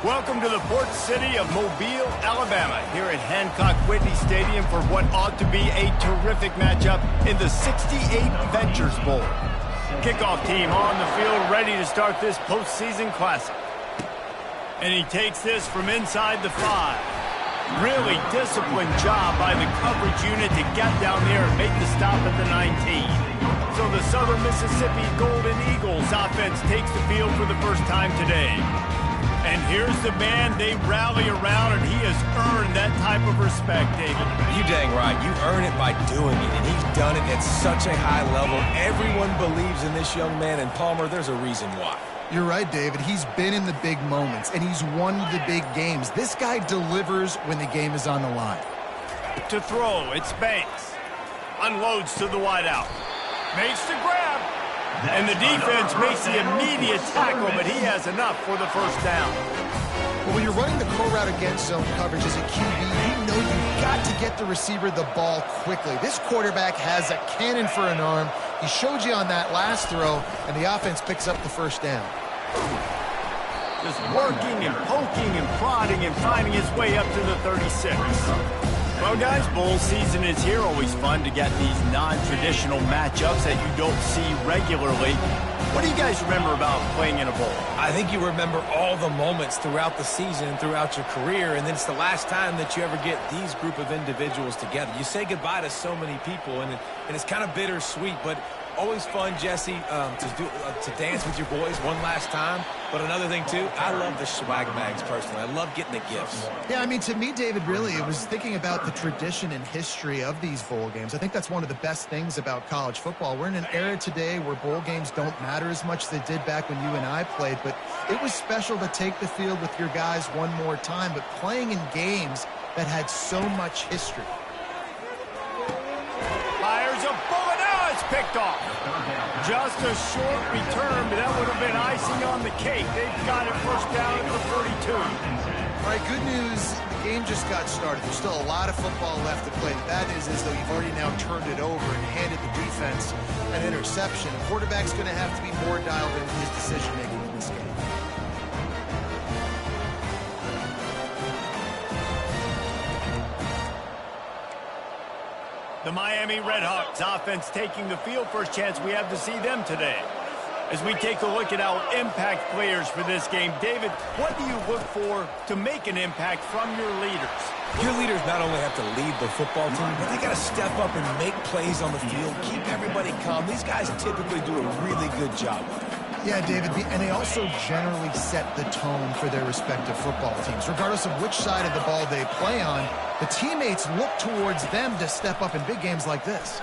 Welcome to the port city of Mobile, Alabama, here at Hancock-Whitney Stadium for what ought to be a terrific matchup in the 68 Ventures Bowl. Kickoff team on the field ready to start this postseason classic. And he takes this from inside the 5. Really disciplined job by the coverage unit to get down there and make the stop at the 19. So the Southern Mississippi Golden Eagles offense takes the field for the first time today. And here's the man they rally around, and he has earned that type of respect, David. You dang right. You earn it by doing it, and he's done it at such a high level. Everyone believes in this young man, and Palmer, there's a reason why. You're right, David. He's been in the big moments, and he's won the big games. This guy delivers when the game is on the line. To throw, it's Banks. Unloads to the wideout. Makes the grab. And the defense makes the immediate tackle, but he has enough for the first down. Well, when you're running the core route against zone coverage as a QB, you know you've got to get the receiver the ball quickly. This quarterback has a cannon for an arm. He showed you on that last throw, and the offense picks up the first down. Just working and poking and prodding and finding his way up to the 36. Well, guys, bowl season is here. Always fun to get these non-traditional matchups that you don't see regularly. What do you guys remember about playing in a bowl? I think you remember all the moments throughout the season and throughout your career, and then it's the last time that you ever get these group of individuals together. You say goodbye to so many people, and it's kind of bittersweet, but always fun, Jesse, to dance with your boys one last time. But another thing, too, I love the swag bags, personally. I love getting the gifts. Yeah, I mean, to me, David, really, it was thinking about the tradition and history of these bowl games. I think that's one of the best things about college football. We're in an era today where bowl games don't matter as much as they did back when you and I played, but it was special to take the field with your guys one more time, but playing in games that had so much history. Fires a bullet. Now it's picked off. Just a short return, but that would have been icing on the cake. They've got it first down at the 42. All right, good news. The game just got started. There's still a lot of football left to play. The bad news is, though, you've already now turned it over and handed the defense an interception. The quarterback's going to have to be more dialed into his decision-making in this game. The Miami Redhawks offense taking the field. First chance we have to see them today. As we take a look at our impact players for this game, David, what do you look for to make an impact from your leaders? Your leaders not only have to lead the football team, but they got to step up and make plays on the field, keep everybody calm. These guys typically do a really good job. Yeah, David, and they also generally set the tone for their respective football teams. Regardless of which side of the ball they play on, the teammates look towards them to step up in big games like this.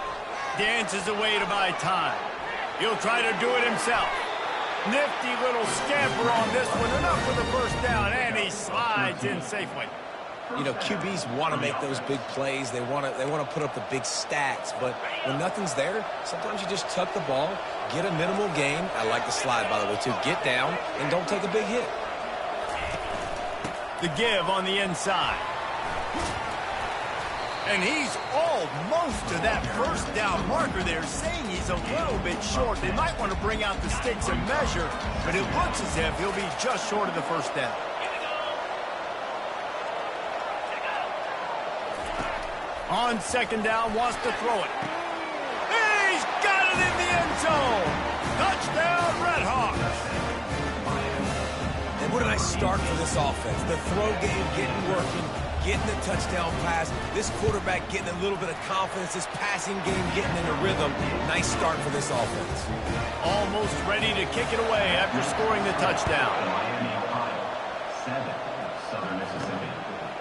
Dances away to buy time. He'll try to do it himself. Nifty little scamper on this one. Enough for the first down, and he slides in safely. You know, QBs want to make those big plays. They want to put up the big stats. But when nothing's there, sometimes you just tuck the ball, get a minimal gain. I like the slide, by the way, too. Get down and don't take a big hit. The give on the inside. And he's almost to that first down marker there, saying he's a little bit short. They might want to bring out the sticks and measure, but it looks as if he'll be just short of the first down. On second down, wants to throw it. He's got it in the end zone. Touchdown, Redhawks. And what a nice start for this offense. The throw game getting working, getting the touchdown pass. This quarterback getting a little bit of confidence. This passing game getting in a rhythm. Nice start for this offense. Almost ready to kick it away after scoring the touchdown.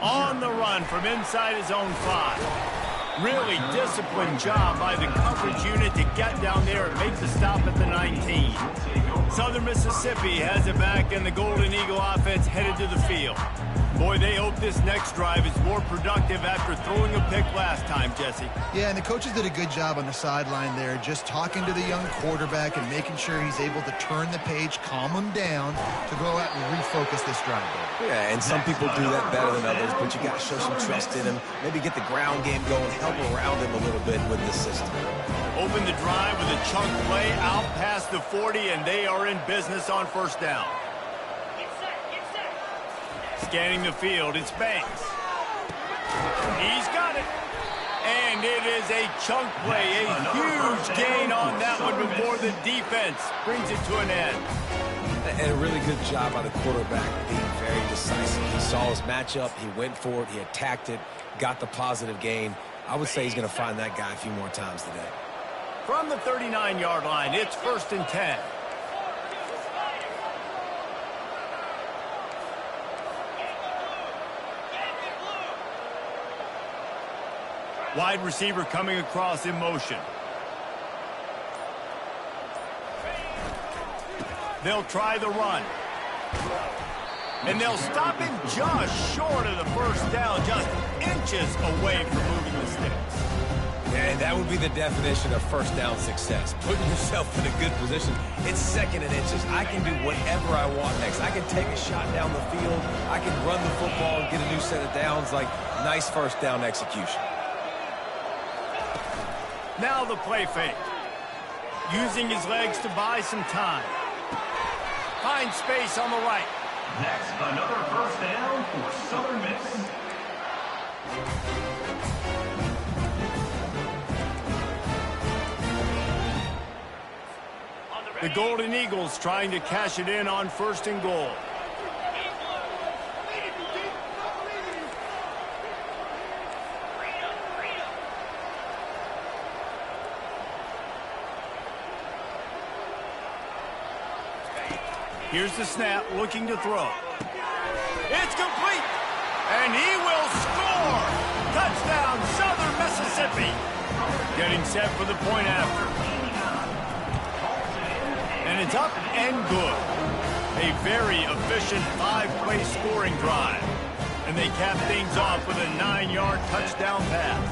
On the run from inside his own 5. Really disciplined job by the coverage unit to get down there and make the stop at the 19. Southern Mississippi has it back, and the Golden Eagle offense headed to the field. Boy, they hope this next drive is more productive after throwing a pick last time, Jesse. Yeah, and the coaches did a good job on the sideline there, just talking to the young quarterback and making sure he's able to turn the page, calm him down to go out and refocus this drive. Yeah, and some people do that better than others, but you got to show some trust in him. Maybe get the ground game going, help around him a little bit with the system. Open the drive with a chunk play out past the 40, and they are in business on first down. Scanning the field, it's Banks. He's got it. And it is a chunk play, a huge gain on that one before the defense brings it to an end. And a really good job by the quarterback being very decisive. He saw his matchup, he went for it, he attacked it, got the positive gain. I would say he's going to find that guy a few more times today. From the 39-yard line, it's 1st and 10. Wide receiver coming across in motion. They'll try the run. And they'll stop him just short of the first down, just inches away from moving the sticks. And that would be the definition of first down success. Putting yourself in a good position. It's 2nd and inches. I can do whatever I want next. I can take a shot down the field. I can run the football and get a new set of downs. Like, nice first down execution. Now the play fake. Using his legs to buy some time. Finds space on the right. Next, another first down for Southern Miss. The Golden Eagles trying to cash it in on 1st and goal. Here's the snap, looking to throw. It's complete, and he will score! Touchdown, Southern Mississippi! Getting set for the point after. And it's up and good. A very efficient 5-play scoring drive. And they cap things off with a 9-yard touchdown pass.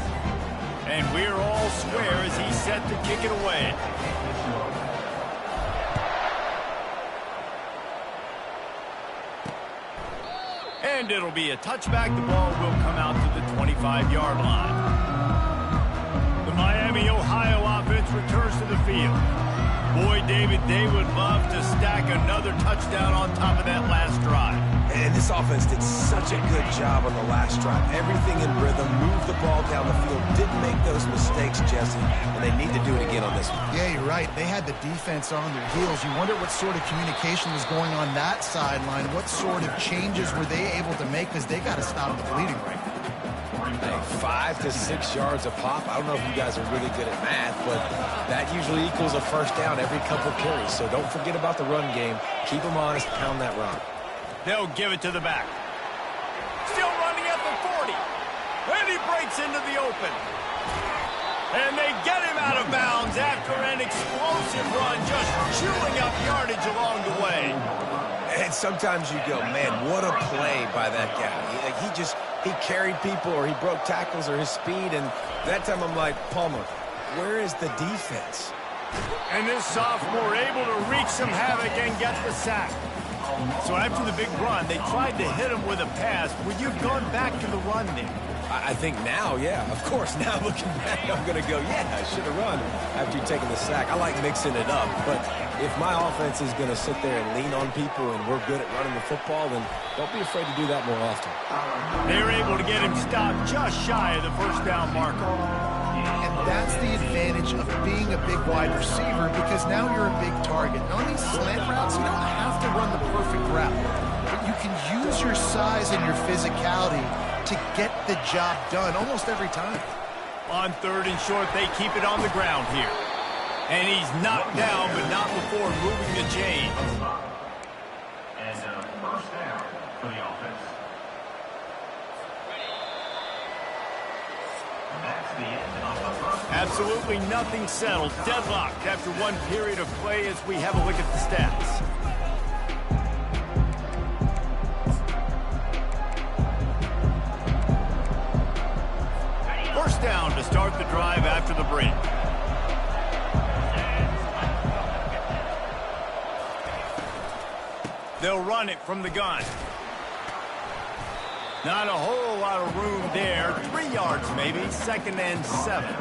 And we're all square as he's set to kick it away. And it'll be a touchback. The ball will come out to the 25-yard line. The Miami, Ohio offense returns to the field. Boy, David, they would love to stack another touchdown on top of that last drive. And this offense did such a good job on the last drive. Everything in rhythm, moved the ball down the field, didn't make those mistakes, Jesse, and they need to do it again on this one. Yeah, you're right. They had the defense on their heels. You wonder what sort of communication was going on that sideline. What sort of changes were they able to make, because they got to stop the bleeding right now. Hey, 5 to 6 yards a pop. I don't know if you guys are really good at math, but that usually equals a first down every couple carries. So don't forget about the run game. Keep them honest, pound that rock. They'll give it to the back. Still running at the 40. And he breaks into the open. And they get him out of bounds after an explosive run, just chewing up yardage along the way. And sometimes you go, man, what a play by that guy. He carried people, or he broke tackles, or his speed. And that time I'm like, Palmer, where is the defense? And this sophomore able to wreak some havoc and get the sack. So after the big run, they tried to hit him with a pass. Would you have gone back to the run there? I think now, yeah, of course. Now looking back, I'm going to go, yeah, I should have run after taking the sack. I like mixing it up, but if my offense is going to sit there and lean on people and we're good at running the football, then don't be afraid to do that more often. They were able to get him stopped just shy of the first down marker. And that's the advantage of being a big wide receiver, because now you're a big target. And on these slant routes, you don't have to run the perfect route, but you can use your size and your physicality to get the job done almost every time. On 3rd and short, they keep it on the ground here. And he's knocked down, but not before moving the chain. And first down for the offense. That's the end of the first. Absolutely nothing settled. Deadlocked after one period of play as we have a look at the stats. First down to start the drive after the break. They'll run it from the gun. Not a whole lot of room there. 3 yards maybe. 2nd and 7.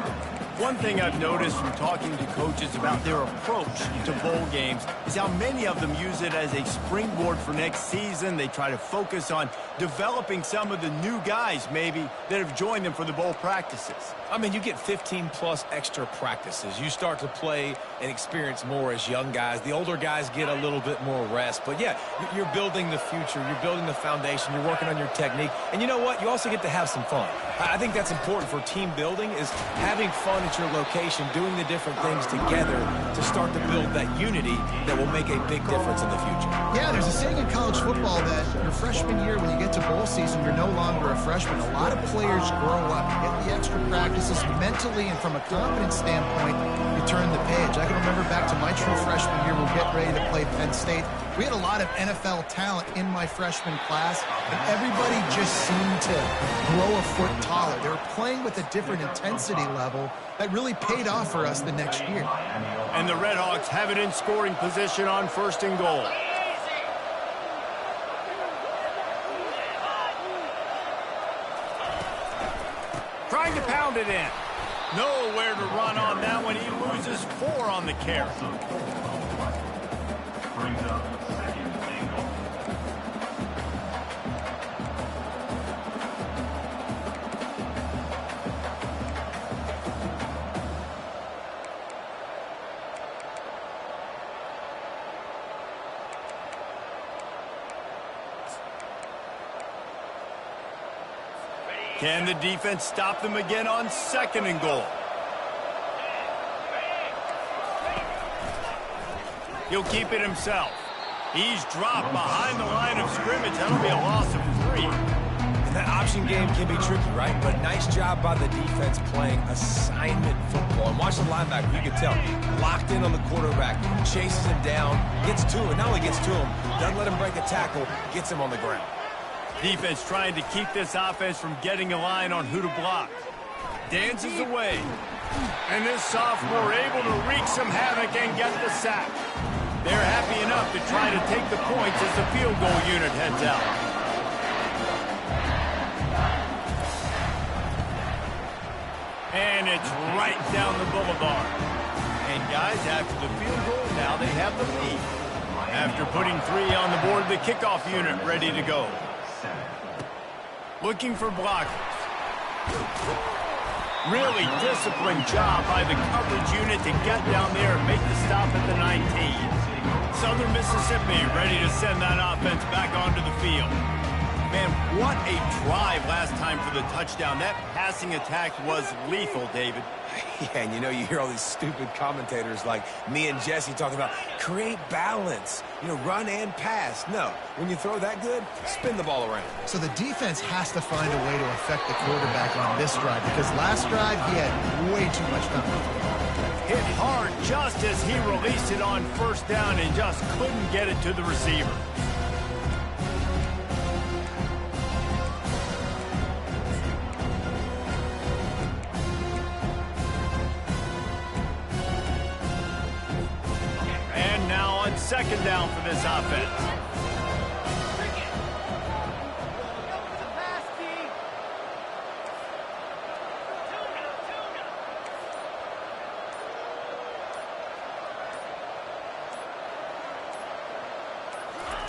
One thing I've noticed from talking to coaches about their approach to bowl games is how many of them use it as a springboard for next season. They try to focus on developing some of the new guys, maybe, that have joined them for the bowl practices. I mean, you get 15-plus extra practices. You start to play and experience more as young guys. The older guys get a little bit more rest. But, yeah, you're building the future. You're building the foundation. You're working on your technique. And you know what? You also get to have some fun. I think that's important for team building, is having fun at your location, doing the different things together to start to build that unity that will make a big difference in the future. Yeah, there's a saying in college football that your freshman year, when you get to bowl season, you're no longer a freshman. A lot of players grow up. You get the extra practices mentally, and from a confidence standpoint, you turn the page. I can remember back to my true freshman year, we'll get ready to play Penn State. We had a lot of NFL talent in my freshman class, and everybody just seemed to grow a foot taller. They were playing with a different intensity level that really paid off for us the next year. And the Redhawks have it in scoring position on 1st and goal. Trying to pound it in. Nowhere to run on that one. He loses 4 on the carry. Brings up 2nd and goal. Can the defense stop them again on 2nd and goal? He'll keep it himself. He's dropped behind the line of scrimmage. That'll be a loss of 3. And that option game can be tricky, right? But nice job by the defense playing assignment football. And watch the linebacker, you can tell. Locked in on the quarterback, chases him down, gets to him, and not only gets to him, doesn't let him break a tackle, gets him on the ground. Defense trying to keep this offense from getting a line on who to block. Dances away. And this sophomore able to wreak some havoc and get the sack. They're happy enough to try to take the points as the field goal unit heads out. And it's right down the boulevard. And guys, after the field goal, now they have the lead. After putting 3 on the board, the kickoff unit ready to go. Looking for blockers. Really disciplined job by the coverage unit to get down there and make the stop at the 19. Southern Mississippi ready to send that offense back onto the field. Man, what a drive last time for the touchdown. That passing attack was lethal, David. Yeah, and you know, you hear all these stupid commentators like me and Jesse talking about create balance, you know, run and pass. No, when you throw that good, spin the ball around. So the defense has to find a way to affect the quarterback on this drive, because last drive he had way too much time. Hit hard just as he released it on 1st down and just couldn't get it to the receiver. And now on 2nd down for this offense.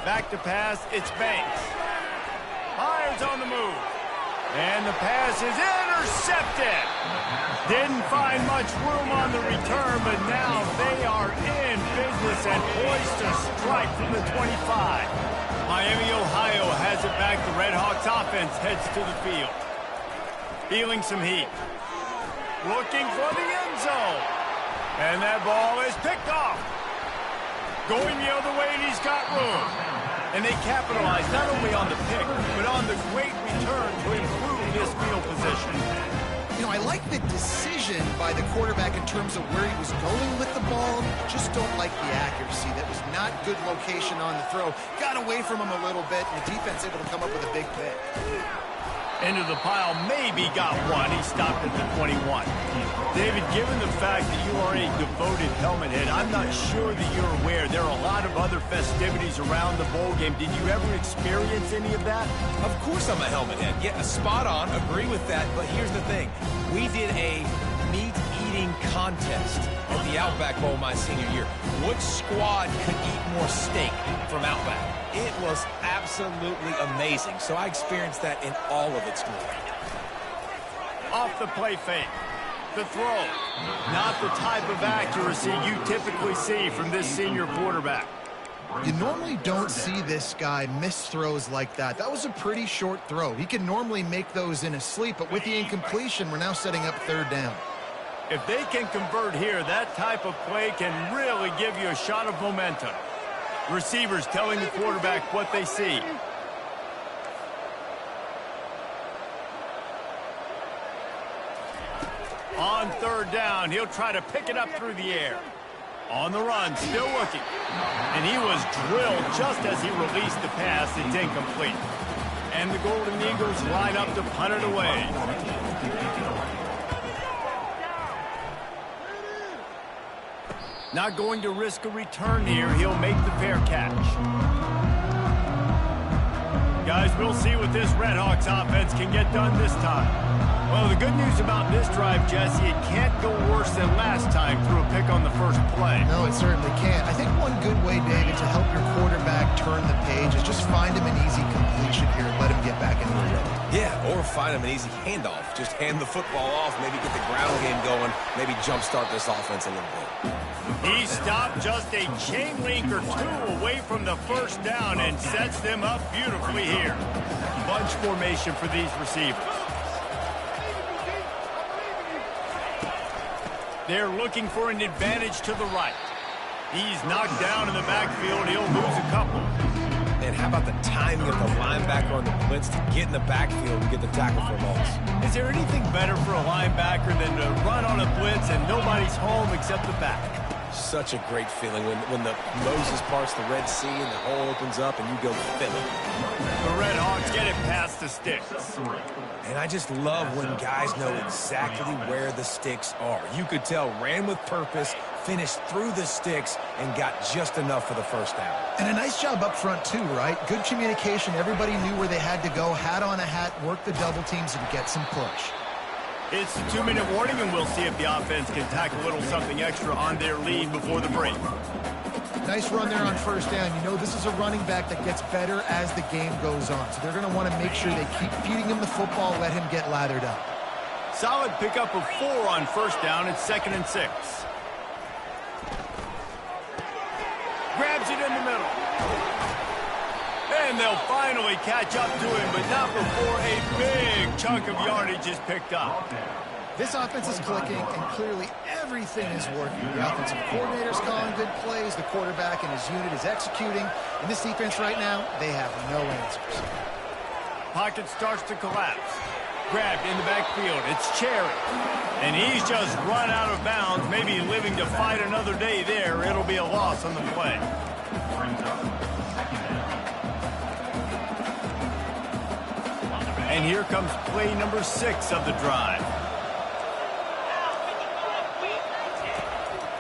Back to pass, it's Banks. Fires on the move. And the pass is intercepted. Didn't find much room on the return, but now they are in business and poised to strike from the 25. Miami, Ohio has it back. The Redhawks offense heads to the field. Feeling some heat. Looking for the end zone. And that ball is picked off. Going the other way, and he's got room. And they capitalize not only on the pick, but on the great return to improve this field position. You know, I like the decision by the quarterback in terms of where he was going with the ball. Just don't like the accuracy. That was not good location on the throw. Got away from him a little bit, and the defense able to come up with a big pick. Into the pile, maybe got one. He stopped at the 21. David, given the fact that you are a devoted helmet head, I'm not sure that you're aware there are a lot of other festivities around the bowl game. Did you ever experience any of that? Of course I'm a helmet head. Yeah, spot on. Agree with that. But here's the thing. We did a meat-eating contest at the Outback Bowl my senior year. Which squad could eat more steak from Outback? It was absolutely amazing. So I experienced that in all of its glory. Off the play fake. The throw. Not the type of accuracy you typically see from this senior quarterback. You normally don't see this guy miss throws like that. That was a pretty short throw. He can normally make those in his sleep, but with the incompletion, we're now setting up third down. If they can convert here, that type of play can really give you a shot of momentum. Receivers telling the quarterback what they see. On third down, he'll try to pick it up through the air. On the run, still looking. And he was drilled just as he released the pass. It's incomplete. And the Golden Eagles line up to punt it away. Not going to risk a return here. He'll make the fair catch. Guys, we'll see what this Redhawks offense can get done this time. Well, the good news about this drive, Jesse, it can't go worse than last time through a pick on the first play. No, it certainly can't. I think one good way, David, to help your quarterback turn the page is just find him an easy completion here and let him get back into the rhythm. Yeah, or find him an easy handoff. Just hand the football off, maybe get the ground game going, maybe jumpstart this offense a little bit. He stopped just a chain link or two away from the first down and sets them up beautifully here. Bunch formation for these receivers. They're looking for an advantage to the right. He's knocked down in the backfield. He'll lose a couple. And how about the timing of the linebacker on the blitz to get in the backfield and get the tackle for a loss? Is there anything better for a linebacker than to run on a blitz and nobody's home except the back? Such a great feeling when the Moses parts the Red Sea and the hole opens up and you go fill it. The Redhawks get it past the sticks. And I just love when guys know exactly where the sticks are. You could tell ran with purpose, finished through the sticks, and got just enough for the first down. And a nice job up front too, right? Good communication. Everybody knew where they had to go. Hat on a hat, work the double teams, and get some push. It's the 2-minute warning, and we'll see if the offense can tack a little something extra on their lead before the break. Nice run there on first down. You know this is a running back that gets better as the game goes on. So they're going to want to make sure they keep feeding him the football, let him get lathered up. Solid pickup of 4 on first down. It's 2nd and 6. Grabs it in the middle. And they'll finally catch up to him, but not before a big chunk of yardage is picked up. This offense is clicking, and clearly everything is working. The offensive coordinator's calling good plays. The quarterback and his unit is executing. And this defense right now, they have no answers. Pocket starts to collapse. Grabbed in the backfield. It's Cherry. And he's just run out of bounds, maybe living to fight another day there. It'll be a loss on the play. And here comes play number 6 of the drive.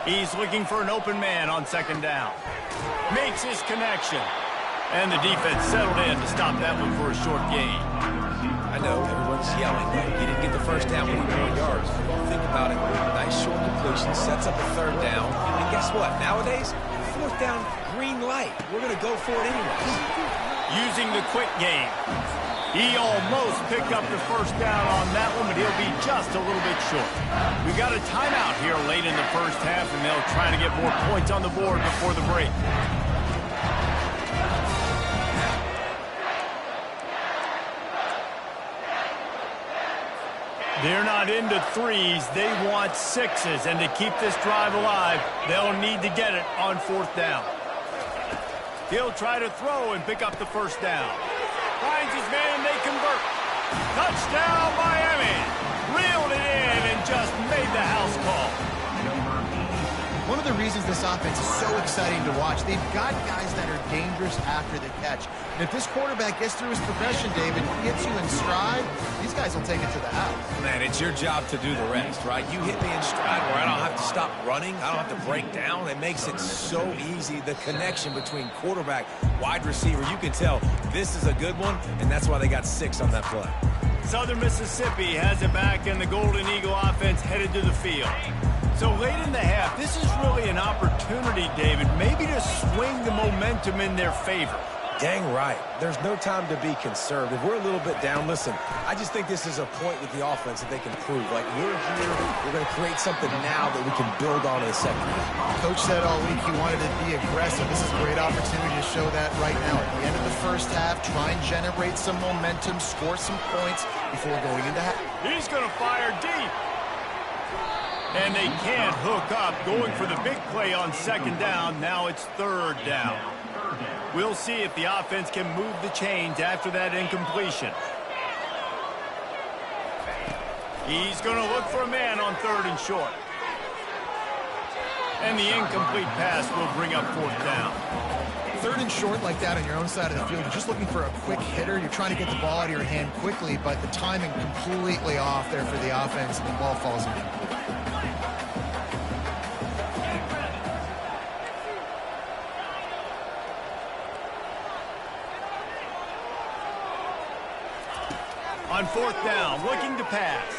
He's looking for an open man on 2nd down. Makes his connection. And the defense settled in to stop that one for a short gain. I know, everyone's yelling, but he didn't get the first down when he gained yards. Think about it. Nice short completion, sets up a 3rd down. And guess what? Nowadays, 4th down, green light. We're going to go for it anyways. Using the quick game. He almost picked up the first down on that one, but he'll be just a little bit short. We got a timeout here late in the first half, and they'll try to get more points on the board before the break. They're not into 3s. They want 6s, and to keep this drive alive, they'll need to get it on 4th down. He'll try to throw and pick up the first down. Finds his man, they convert. Touchdown, Miami. Reeled it in and just made the house call. One of the reasons this offense is so exciting to watch, they've got guys that are dangerous after the catch. And if this quarterback gets through his progression, David, gets you in stride, these guys will take it to the house. Man, it's your job to do the rest, right? You hit me in stride where I don't have to stop running. I don't have to break down. It makes it so easy, the connection between quarterback, wide receiver. You can tell this is a good one, and that's why they got 6 on that play. Southern Mississippi has it back, and the Golden Eagle offense headed to the field. So late in the half, this is really an opportunity, David, maybe to swing the momentum in their favor. Dang right. There's no time to be conservative. We're a little bit down. Listen, I just think this is a point with the offense that they can prove. Like, we're here, we're going to create something now that we can build on in the second half. Coach said all week he wanted to be aggressive. This is a great opportunity to show that right now. At the end of the first half, try and generate some momentum, score some points before going into half. He's going to fire deep. And they can't hook up, going for the big play on second down. Now it's third down. We'll see if the offense can move the chains after that incompletion. He's going to look for a man on third and short. And the incomplete pass will bring up fourth down. Third and short like that on your own side of the field, you're just looking for a quick hitter. You're trying to get the ball out of your hand quickly, but the timing completely off there for the offense, and the ball falls incomplete. On fourth down, looking to pass.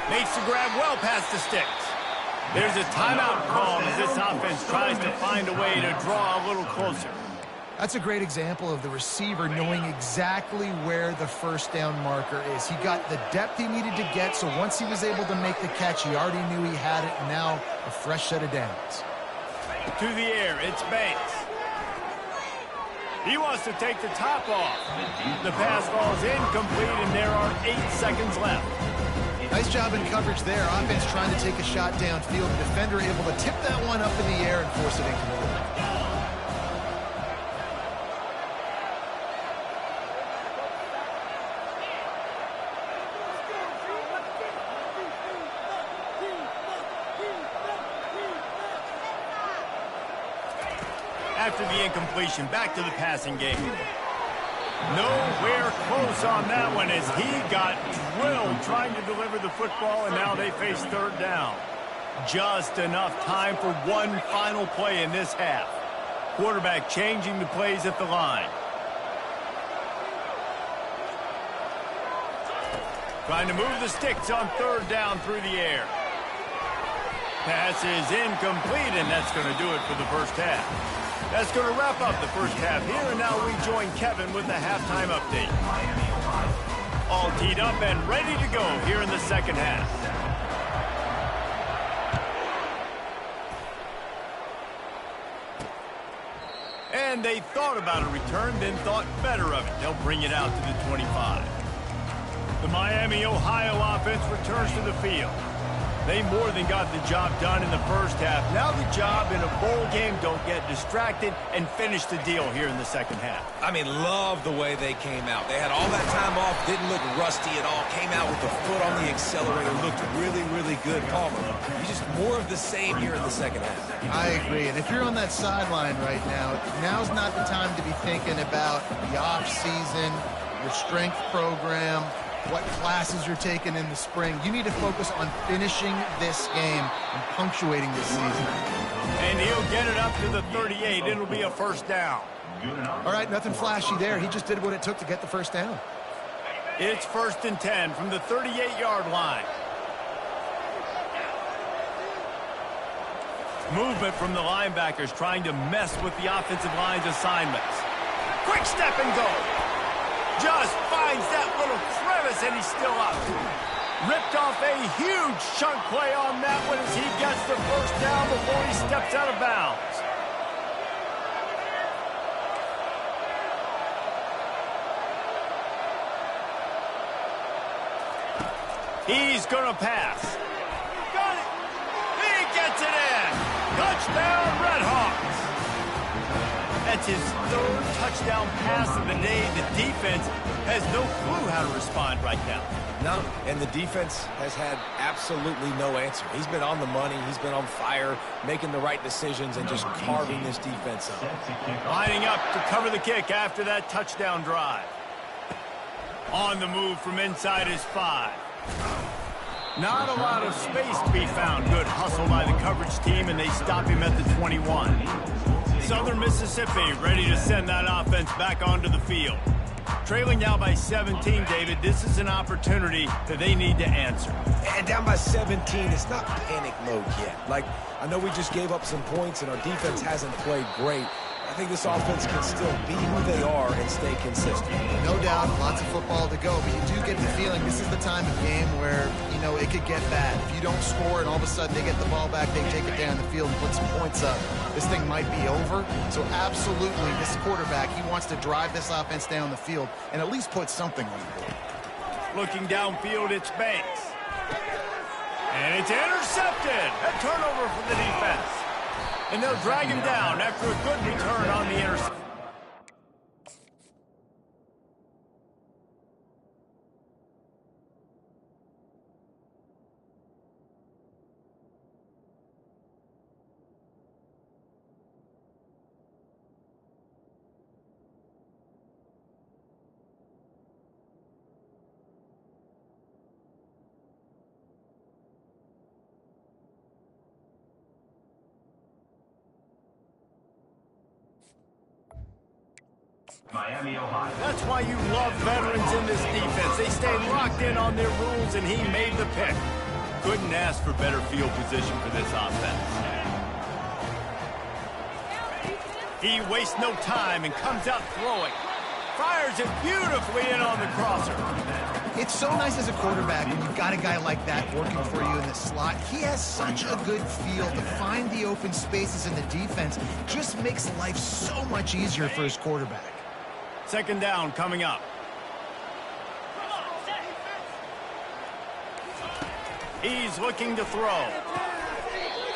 Makes the grab well past the sticks. There's a timeout call as this offense tries to find a way to draw a little closer. That's a great example of the receiver knowing exactly where the first down marker is. He got the depth he needed to get, so once he was able to make the catch, he already knew he had it, and now a fresh set of downs. To the air, it's Banks. He wants to take the top off. The pass falls incomplete, and there are 8 seconds left. Nice job in coverage there. Offense trying to take a shot downfield. The defender able to tip that one up in the air and force it incomplete. After the incompletion, back to the passing game. Nowhere close on that one as he got drilled trying to deliver the football, and now they face third down. Just enough time for one final play in this half. Quarterback changing the plays at the line. Trying to move the sticks on third down through the air. Pass is incomplete, and that's going to do it for the first half. That's going to wrap up the first half here, and now we join Kevin with the halftime update. All teed up and ready to go here in the second half. And they thought about a return, then thought better of it. They'll bring it out to the 25. The Miami, Ohio offense returns to the field. They more than got the job done in the first half. Now the job in a bowl game, don't get distracted and finish the deal here in the second half. I mean, love the way they came out. They had all that time off, didn't look rusty at all, came out with the foot on the accelerator, looked really, really good. Palmer, you just more of the same here in the second half. I agree, and if you're on that sideline right now, now's not the time to be thinking about the off-season, your strength program, what classes you're taking in the spring. You need to focus on finishing this game and punctuating this season. And he'll get it up to the 38. It'll be a first down. All right, nothing flashy there. He just did what it took to get the first down. It's 1st and 10 from the 38-yard line. Movement from the linebackers trying to mess with the offensive line's assignments. Quick step and go. Just finds that little crevice, and he's still up. Ripped off a huge chunk play on that one as he gets the first down before he steps out of bounds. He's going to pass. Got it. He gets it in. Touchdown, Redhawks. That's his third touchdown pass of the day. The defense has no clue how to respond right now. No, and the defense has had absolutely no answer. He's been on the money. He's been on fire, making the right decisions and just carving this defense up. Lining up to cover the kick after that touchdown drive. On the move from inside his 5. Not a lot of space to be found. Good hustle by the coverage team, and they stop him at the 21. Southern Mississippi ready to send that offense back onto the field. Trailing now by 17, David. This is an opportunity that they need to answer. And down by 17, it's not panic mode yet. Like, I know we just gave up some points and our defense hasn't played great. I think this offense can still be who they are and stay consistent. No doubt, lots of football to go, but you do get the feeling this is the time of game where, you know, it could get bad. If you don't score and all of a sudden they get the ball back, they take it down the field and put some points up, this thing might be over. So absolutely, this quarterback, he wants to drive this offense down the field and at least put something on the board. Looking downfield, it's Banks. And it's intercepted. A turnover for the defense. And they'll drag him down after a good return on the interception. Miami, Ohio. That's why you love veterans in this defense. They stay locked in on their rules, and he made the pick. Couldn't ask for better field position for this offense. He wastes no time and comes out throwing. Fires it beautifully in on the crosser. It's so nice as a quarterback when you've got a guy like that working for you in the slot. He has such a good feel to find the open spaces in the defense. Just makes life so much easier for his quarterback. Second down coming up. He's looking to throw.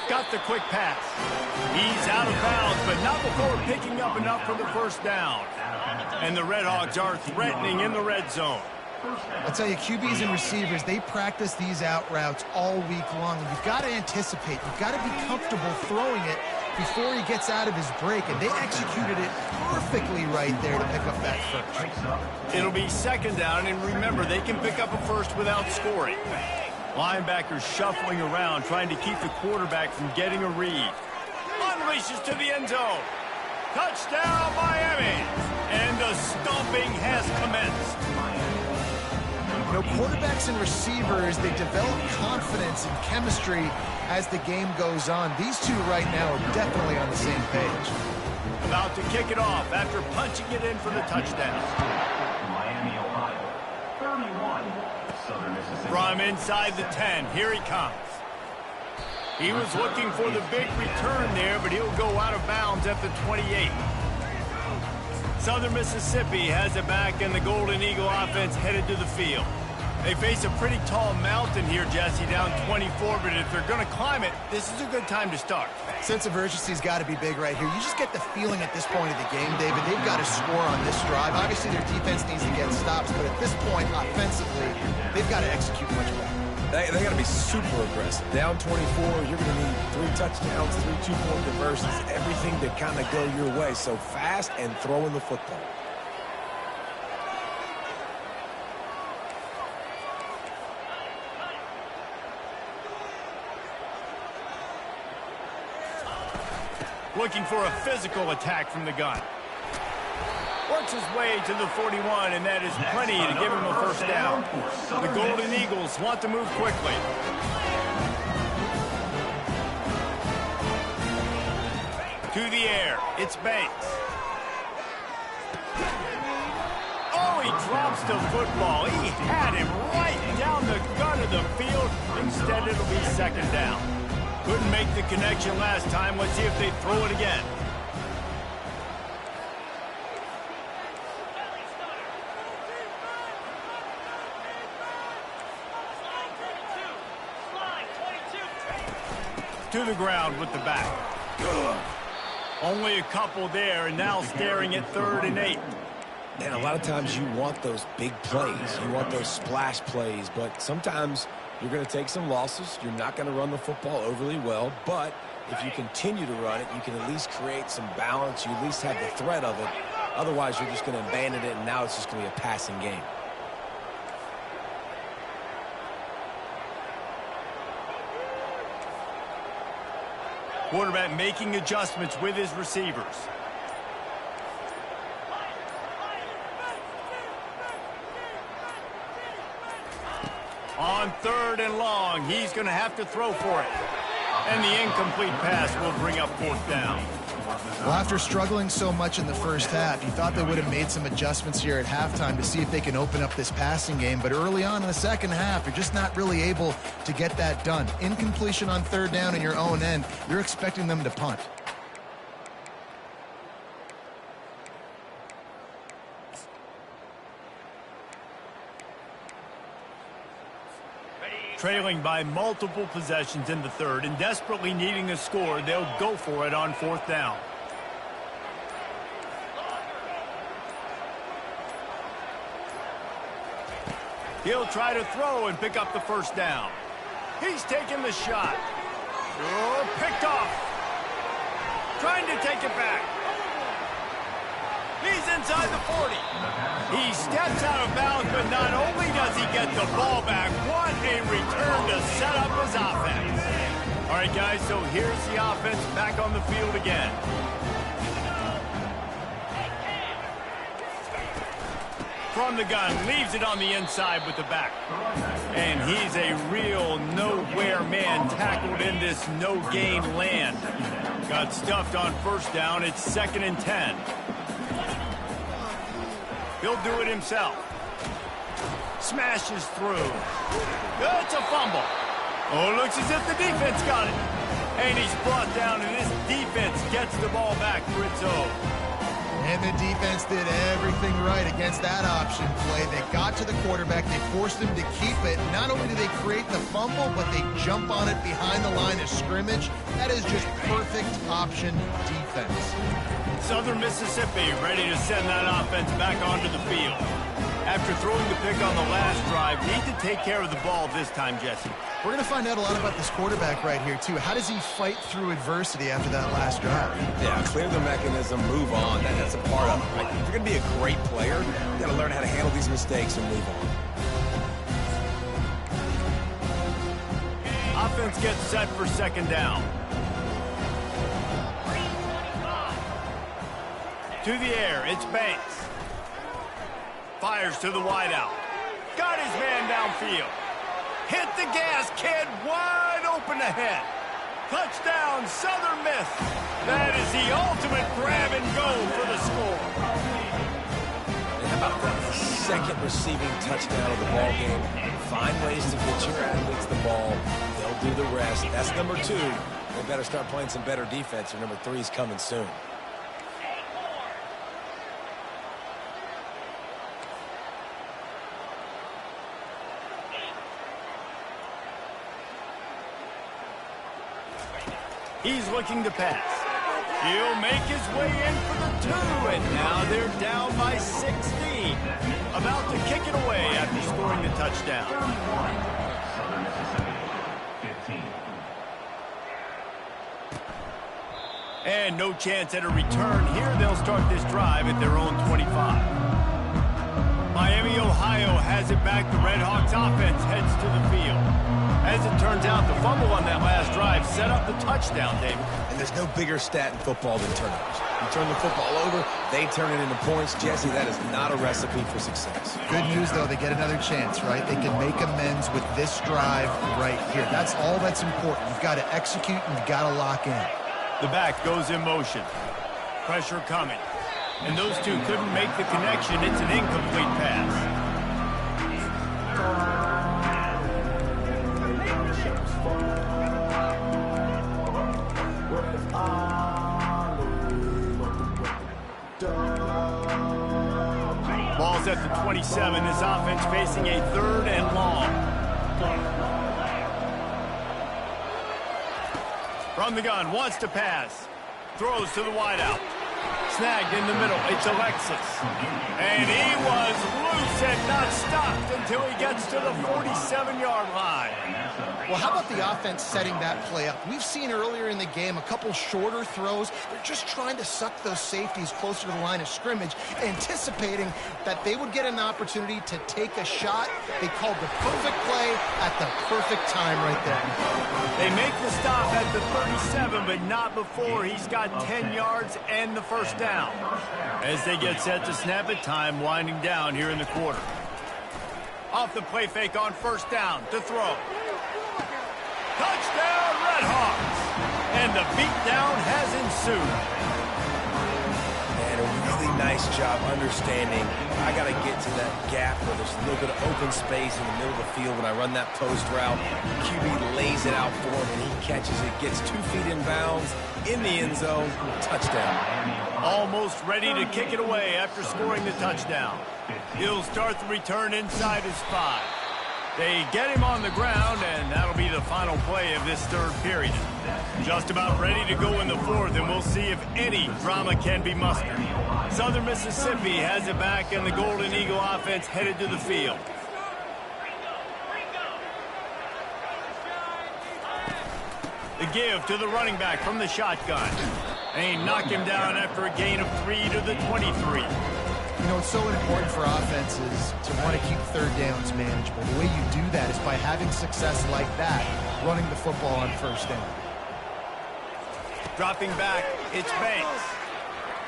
Got the quick pass. He's out of bounds, but not before picking up enough for the first down. And the Redhawks are threatening in the red zone. I'll tell you, QBs and receivers, they practice these out routes all week long. And you've got to anticipate. You've got to be comfortable throwing it before he gets out of his break. And they executed it perfectly right there to pick up that first. It'll be second down, and remember, they can pick up a first without scoring. Linebackers shuffling around, trying to keep the quarterback from getting a read. Unleashes to the end zone. Touchdown, Miami! And the stomping has commenced. You know, quarterbacks and receivers, they develop confidence and chemistry as the game goes on. These two right now are definitely on the same page. About to kick it off after punching it in for the touchdown. Miami, Ohio. 31. Southern Mississippi. From inside the 10, here he comes. He was looking for the big return there, but he'll go out of bounds at the 28. Southern Mississippi has it back, and the Golden Eagle offense headed to the field. They face a pretty tall mountain here, Jesse, down 24, but if they're going to climb it, this is a good time to start. Sense of urgency's got to be big right here. You just get the feeling at this point of the game, David, they've got to score on this drive. Obviously, their defense needs to get stops, but at this point, offensively, they've got to execute much better. They got to be super aggressive. Down 24, you're going to need 3 touchdowns, 3 two-point conversions, everything to kind of go your way. So fast and throwing the football. Looking for a physical attack from the gun. Works his way to the 41, and that is plenty to give him a first down. The Golden Eagles want to move quickly. To the air, it's Banks. Oh, he drops the football. He had him right down the gun of the field. Instead, it'll be second down. Couldn't make the connection last time. Let's see if they throw it again. To the ground with the back. Only a couple there, and now staring at 3rd and 8. And a lot of times you want those big plays. You want those splash plays, but sometimes you're going to take some losses. You're not going to run the football overly well, but if you continue to run it, you can at least create some balance. You at least have the threat of it. Otherwise, you're just going to abandon it, and now it's just going to be a passing game. Quarterback making adjustments with his receivers. 3rd and long. He's going to have to throw for it. And the incomplete pass will bring up 4th down. Well, after struggling so much in the first half, you thought they would have made some adjustments here at halftime to see if they can open up this passing game. But early on in the second half, you're just not really able to get that done. Incompletion on 3rd down in your own end, you're expecting them to punt. Trailing by multiple possessions in the 3rd and desperately needing a score, they'll go for it on 4th down. He'll try to throw and pick up the 1st down. He's taking the shot. Oh, picked off. Trying to take it back. He's inside the 40. He steps out of bounds, but not only does he get the ball back, what a return to set up his offense. All right, guys, so here's the offense back on the field again. From the gun, leaves it on the inside with the back. And he's a real nowhere man tackled in this no-gain land. Got stuffed on 1st down. It's 2nd and 10. He'll do it himself. Smashes through. It's a fumble. Oh, looks as if the defense got it. And he's brought down, and this defense gets the ball back for its own. And the defense did everything right against that option play. They got to the quarterback. They forced him to keep it. Not only do they create the fumble, but they jump on it behind the line of scrimmage. That is just perfect option defense. Southern Mississippi ready to send that offense back onto the field. After throwing the pick on the last drive, need to take care of the ball this time, Jesse. We're going to find out a lot about this quarterback right here, too. How does he fight through adversity after that last drive? Yeah, clear the mechanism, move on. That's a part of it, right? If you're going to be a great player, you got to learn how to handle these mistakes and move on. Offense gets set for 2nd down. To the air, it's Banks. Fires to the wideout. Got his man downfield. Hit the gas, kid. Wide open ahead. Touchdown, Southern Miss. That is the ultimate grab and go for the score. How about the 2nd receiving touchdown of the ball game? Find ways to get your athletes the ball. They'll do the rest. That's number 2. They better start playing some better defense, or number 3 is coming soon. He's looking to pass. He'll make his way in for the 2, and now they're down by 16. About to kick it away after scoring the touchdown. And no chance at a return here. They'll start this drive at their own 25. Miami, Ohio has it back. The Redhawks offense heads to the field. As it turns out, the fumble on that last drive set up the touchdown, David. And there's no bigger stat in football than turnovers. You turn the football over, they turn it into points. Jesse, that is not a recipe for success. Good news, though, they get another chance, right? They can make amends with this drive right here. That's all that's important. You've got to execute and you've got to lock in. The back goes in motion. Pressure coming. And those two couldn't make the connection. It's an incomplete pass. Ball's at the 27. This offense facing a 3rd and long. From the gun, wants to pass. Throws to the wideout. Snagged in the middle. It's Alexis. And he was loose and not stopped until he gets to the 47-yard line. Well, how about the offense setting that play up? We've seen earlier in the game a couple shorter throws. They're just trying to suck those safeties closer to the line of scrimmage, anticipating that they would get an opportunity to take a shot. They called the perfect play at the perfect time right there. They make the stop at the 37, but not before he's got 10 yards and the 1st down. As they get set to snap it, time winding down here in the quarter. Off the play fake on first down to throw. Touchdown, Redhawks! And the beatdown has ensued. And a really nice job understanding I got to get to that gap where there's a little bit of open space in the middle of the field when I run that post route. QB lays it out for him, and he catches it, gets 2 feet in bounds, in the end zone, touchdown. Almost ready to kick it away after scoring the touchdown. He'll start the return inside his 5. They get him on the ground, and that'll be the final play of this third period. Just about ready to go in the fourth, and we'll see if any drama can be mustered. Southern Mississippi has it back, and the Golden Eagle offense headed to the field. The give to the running back from the shotgun. And he knocked him down after a gain of 3 to the 23. You know, it's so important for offenses to want to keep third downs manageable. The way you do that is by having success like that, running the football on first down. Dropping back, it's Banks.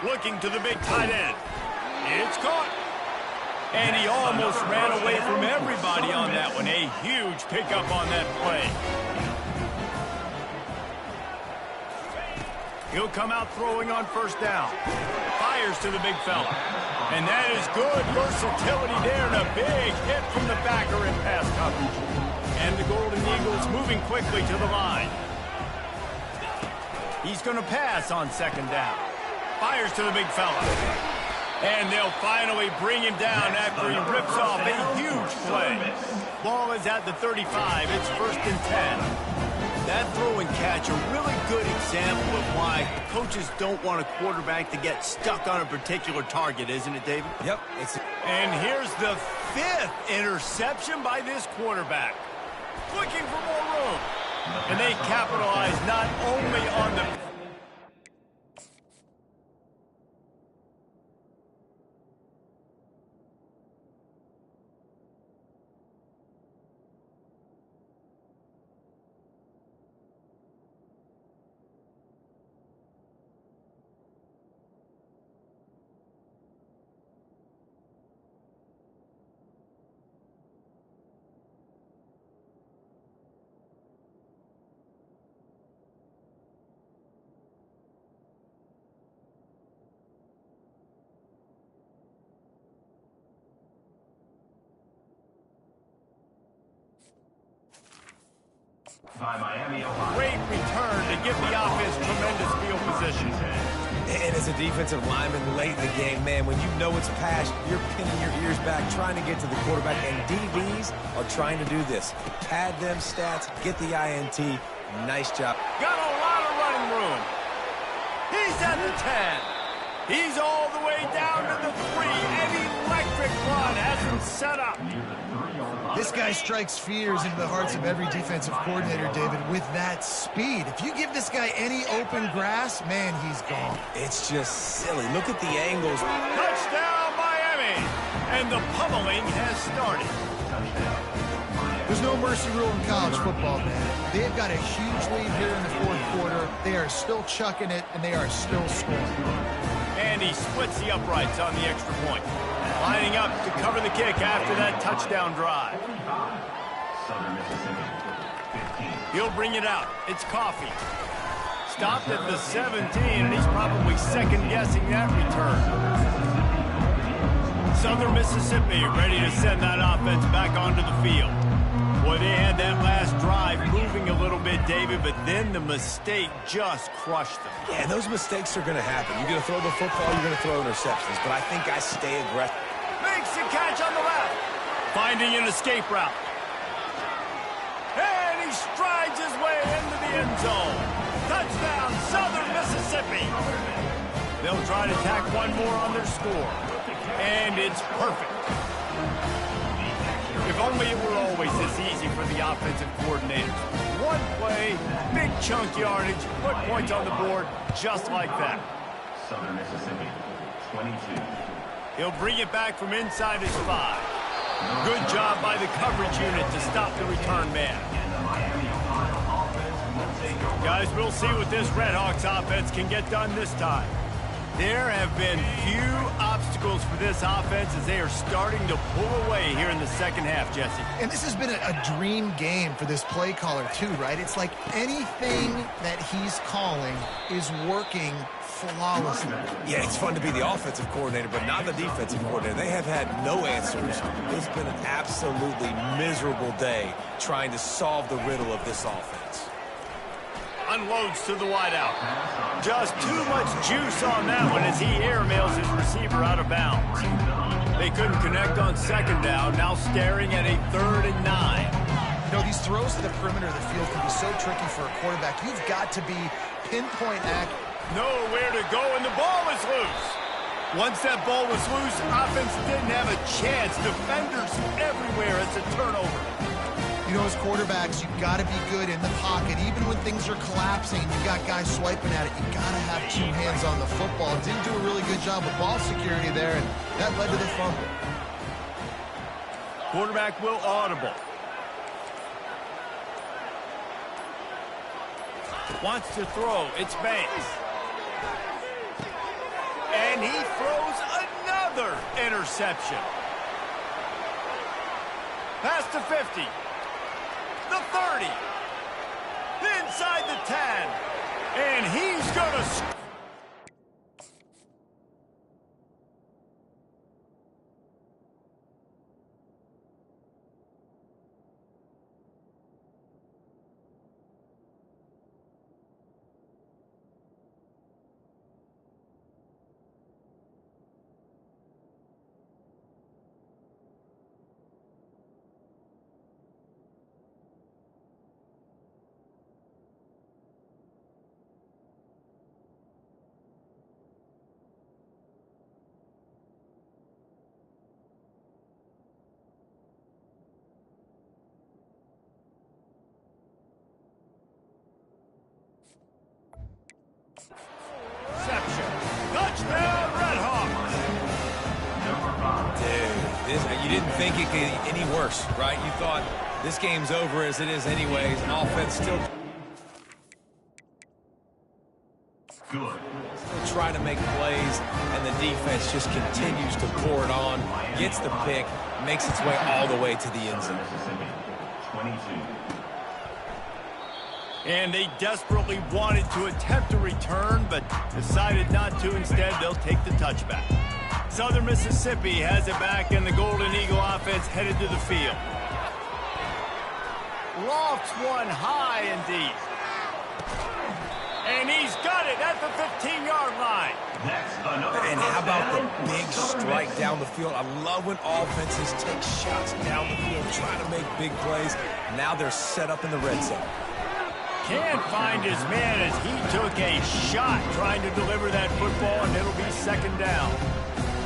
Looking to the big tight end. It's caught. And he almost ran away from everybody on that one. A huge pickup on that play. He'll come out throwing on first down. Fires to the big fella. And that is good versatility there, and a big hit from the backer in pass coverage. And the Golden Eagles moving quickly to the line. He's going to pass on second down. Fires to the big fella. And they'll finally bring him down after he rips off a huge play. Ball is at the 35. It's 1st and 10. That throw and catch, a really good example of why coaches don't want a quarterback to get stuck on a particular target, isn't it, David? Yep. And here's the 5th interception by this quarterback. Looking for more room. And they capitalize not only on the... By Miami, Ohio. Great return to give the offense tremendous field position. And as a defensive lineman late in the game, man, when you know it's past, you're pinning your ears back, trying to get to the quarterback, and DBs are trying to do this. Pad them stats, get the INT. Nice job. Got a lot of running room. He's at the 10. He's all the way down to the 3. An electric run has him set up. This guy strikes fears into the hearts of every defensive coordinator, David, with that speed. If you give this guy any open grass, man, he's gone. It's just silly. Look at the angles. Touchdown, Miami! And the pummeling has started. There's no mercy rule in college football, man. They've got a huge lead here in the 4th quarter. They are still chucking it, and they are still scoring. And he splits the uprights on the extra point. Lining up to cover the kick after that touchdown drive. He'll bring it out. It's Coffee. Stopped at the 17, and he's probably second-guessing that return. Southern Mississippi ready to send that offense back onto the field. Boy, they had that last drive moving a little bit, David, but then the mistake just crushed them. Yeah, those mistakes are going to happen. You're going to throw the football, you're going to throw interceptions, but I think I stay aggressive. Makes the catch on the left. Finding an escape route. And he strides his way into the end zone. Touchdown, Southern Mississippi. They'll try to tack one more on their score. And it's perfect. If only it were always this easy for the offensive coordinators. One play, big chunk yardage, put points on the board just like that. Southern Mississippi, 22. He'll bring it back from inside his 5. Good job by the coverage unit to stop the return man. Guys, we'll see what this Redhawks offense can get done this time. There have been few obstacles for this offense as they are starting to pull away here in the second half, Jesse. And this has been a dream game for this play caller too, right? It's like anything that he's calling is working flawlessly. Yeah, it's fun to be the offensive coordinator, but not the defensive coordinator. They have had no answers. It's been an absolutely miserable day trying to solve the riddle of this offense. Unloads to the wideout. Just too much juice on that one as he airmails his receiver out of bounds. They couldn't connect on second down, now staring at a 3rd and 9. You know, these throws to the perimeter of the field can be so tricky for a quarterback. You've got to be pinpoint accurate. Nowhere to go, and the ball is loose. Once that ball was loose, offense didn't have a chance. Defenders everywhere. It's a turnover. You know, as quarterbacks, you've got to be good in the pocket. Even when things are collapsing, you've got guys swiping at it. You've got to have 2 hands on the football. Didn't do a really good job with ball security there, and that led to the fumble. Quarterback will audible. Wants to throw. It's Banks. And he throws another interception. Past the 50. The 30. Inside the 10. And he's going to... Touchdown, Red Hawks! Dude, you didn't think it could get any worse, right? You thought this game's over as it is anyways, and offense still trying to make plays, and the defense just continues to pour it on, gets the pick, makes its way all the way to the end zone. 22. And they desperately wanted to attempt a return, but decided not to. Instead, they'll take the touchback. Southern Mississippi has it back, and the Golden Eagle offense headed to the field. Lofts one high and deep. And he's got it at the 15-yard line. And how about the big strike down the field? I love when offenses take shots down the field, trying to make big plays. Now they're set up in the red zone. Can't find his man as he took a shot trying to deliver that football, and it'll be second down.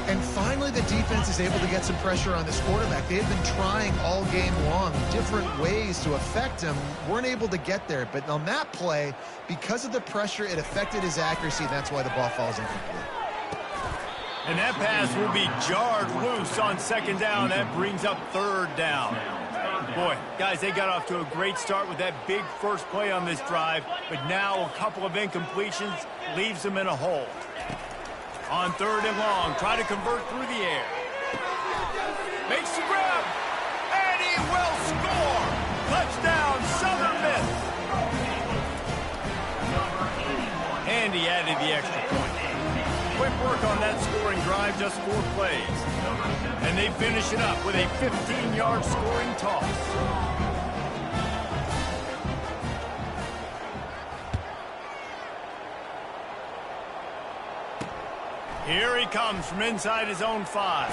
And finally, the defense is able to get some pressure on this quarterback. They had been trying all game long different ways to affect him. Weren't able to get there. But on that play, because of the pressure, it affected his accuracy, and that's why the ball falls incomplete. And that pass will be jarred loose on second down. That brings up 3rd down. Boy, guys, they got off to a great start with that big first play on this drive, but now a couple of incompletions leaves them in a hole. On 3rd and long, try to convert through the air. Makes the grab, and he will score! Touchdown, Southern Miss! And he added the extra point. Quick work on that scoring drive, just 4 plays. And they finish it up with a 15-yard scoring toss. Here he comes from inside his own 5.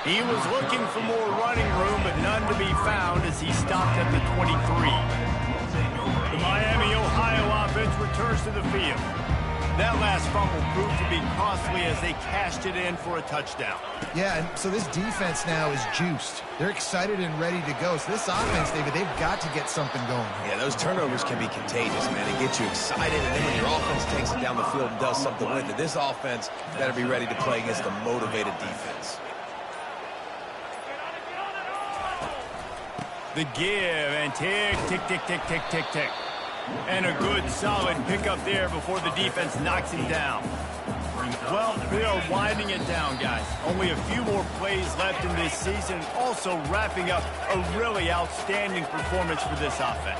He was looking for more running room, but none to be found as he stopped at the 23. The Miami, Ohio offense returns to the field. That last fumble proved to be costly as they cashed it in for a touchdown. Yeah, and so this defense now is juiced. They're excited and ready to go. So this offense, David, they've got to get something going. Yeah, those turnovers can be contagious, man. It gets you excited, and then when your offense takes it down the field and does something with it, this offense better be ready to play against a motivated defense. The give, and tick, tick, tick, tick, tick, tick, tick. And a good, solid pickup there before the defense knocks him down. Well, we are winding it down, guys. Only a few more plays left in this season. Also wrapping up a really outstanding performance for this offense.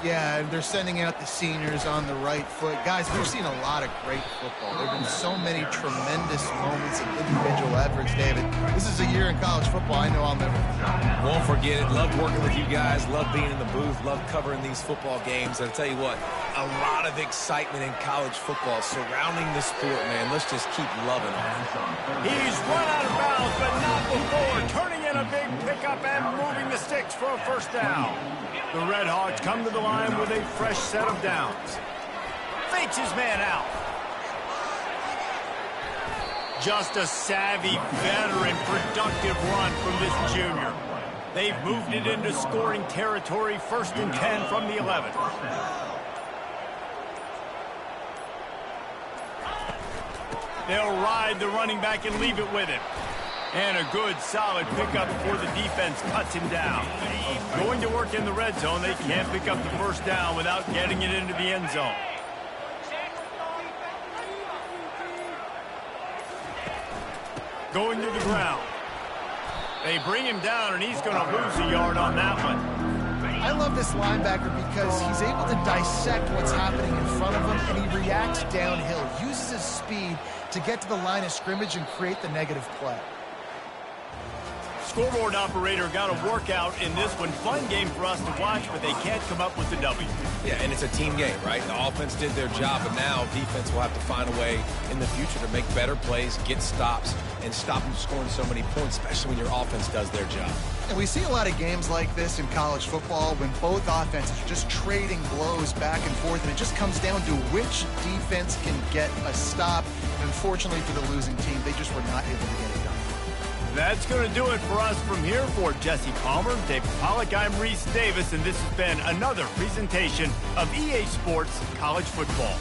Yeah, and they're sending out the seniors on the right foot. Guys, we've seen a lot of great football. There have been so many tremendous moments and individual efforts, David. This is a year in college football I know I'll never forget. Won't forget it. Loved working with you guys. Loved being in the booth. Loved covering these football games. And I'll tell you what, a lot of excitement in college football surrounding the sport, man. Let's just keep loving on it. He's run out of bounds, but not before turning in a big pickup and moving the sticks for a first down. The Red Hawks come to the line with a fresh set of downs. Fakes his man out. Just a savvy, veteran, productive run from this junior. They've moved it into scoring territory, 1st and 10 from the 11. They'll ride the running back and leave it with him. And a good, solid pickup before the defense cuts him down. Going to work in the red zone, they can't pick up the first down without getting it into the end zone. Going to the ground. They bring him down, and he's going to lose a yard on that one. I love this linebacker because he's able to dissect what's happening in front of him, and he reacts downhill, uses his speed to get to the line of scrimmage and create the negative play. Scoreboard operator got a workout in this one. Fun game for us to watch, but they can't come up with the W. Yeah, and it's a team game, right? The offense did their job, but now defense will have to find a way in the future to make better plays, get stops, and stop them scoring so many points, especially when your offense does their job. And we see a lot of games like this in college football when both offenses are just trading blows back and forth, and it just comes down to which defense can get a stop. And unfortunately for the losing team, they just were not able to get it done. That's going to do it for us from here. For Jesse Palmer, David Pollack, I'm Reese Davis, and this has been another presentation of EA Sports College Football.